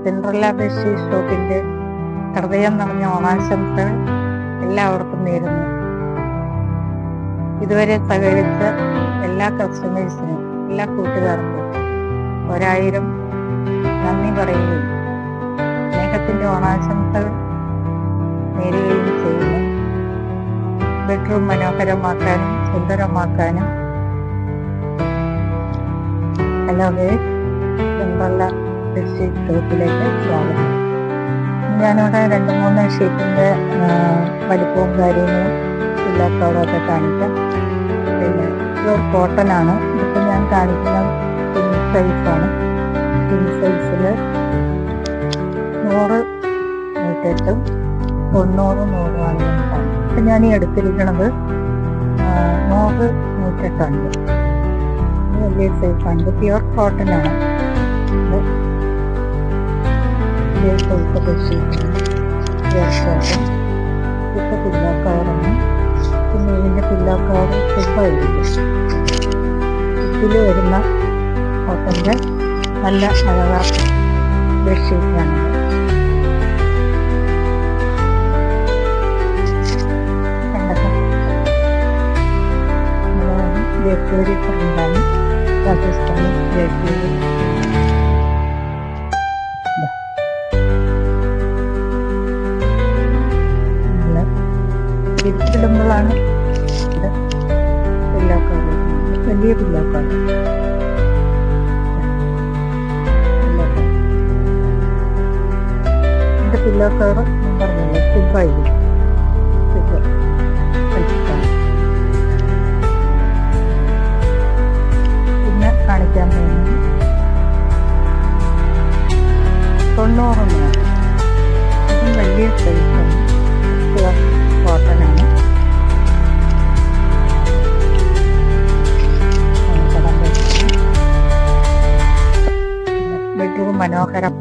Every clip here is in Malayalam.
സിൻഡ്രല്ല ബെഡ്ഷീറ്റ് ഷോപ്പിന്റെ ഹൃദയം നിറഞ്ഞ ഓണാശംസകൾ എല്ലാവർക്കും നേരുന്നു. ഇതുവരെ സഹകരിച്ച എല്ലാ കസ്റ്റമേഴ്സിനും, എല്ലാ കൂട്ടുകാർക്കും 1000 നന്ദി പറയുകയും സ്നേഹത്തിന്റെ ഓണാശംസകൾ നേരുകയും ചെയ്യുന്നു. ബെഡ്റൂം മനോഹരമാക്കാനും സുന്ദരമാക്കാനും ഹലോ ഗൈസ്, സിൻഡ്രല്ല ബെഡ്ഷീറ്റ് ഷോപ്പിലേക്ക് സ്വാഗതം. ഞാനിവിടെ 2-3 ഷീറ്റിൻ്റെ വലിപ്പവും കാര്യങ്ങളും പില്ലോക്കവറൊക്കെ കാണിക്കാം. പിന്നെ പ്യൂർ കോട്ടൺ ആണ്. ഇതിപ്പോൾ ഞാൻ കാണിക്കുന്ന കിങ് സൈസാണ്. കിങ് സൈസിൽ 100, 108, 90, 100 ആണ്. ഇപ്പം ഞാൻ ഈ എടുത്തിരിക്കുന്നത് 100, 108 വലിയ സൈസാണ്. ഇത് പ്യൂർ കോട്ടൺ ആണ്. വലിയ സൈസ് ബെഡ്ഷീറ്റാണ് പ്യൂർ കോട്ടൺ. ഇപ്പം പില്ലോ കവറാണ്. പിന്നെ ഇതിൻ്റെ പില്ലോ കവർ സുഖമായിരിക്കും. ഇതിൽ വരുന്ന കോട്ടൻ്റെ നല്ല അഴകാ ബെഡ്ഷീറ്റാണ്. ജയ്പൂരി പ്രിൻ്റാണ്. രാജസ്ഥാനി ജയ്പൂരി. തിരിച്ചിടുമ്പോഴാണ് ഇത് പില്ലോ കവർ, വലിയ പില്ലോ കവർ. എൻ്റെ പില്ലോ കവർ ഞാൻ പറഞ്ഞില്ലേ, സിബായിരിക്കും. പിന്നെ കാണിക്കാൻ പോകുന്നത് 90. ഇതും വലിയ സൈസാണ്. പ്യുവർ കോട്ടനാണ്. ബെഡ്റൂം മനോഹരം.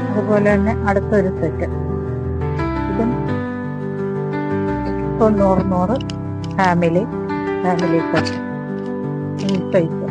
അതുപോലെ തന്നെ അടുത്തൊരു സെറ്റ്, ഇതും 90, 100 ഫാമിലി സെറ്റ്. ഈ സൈസ്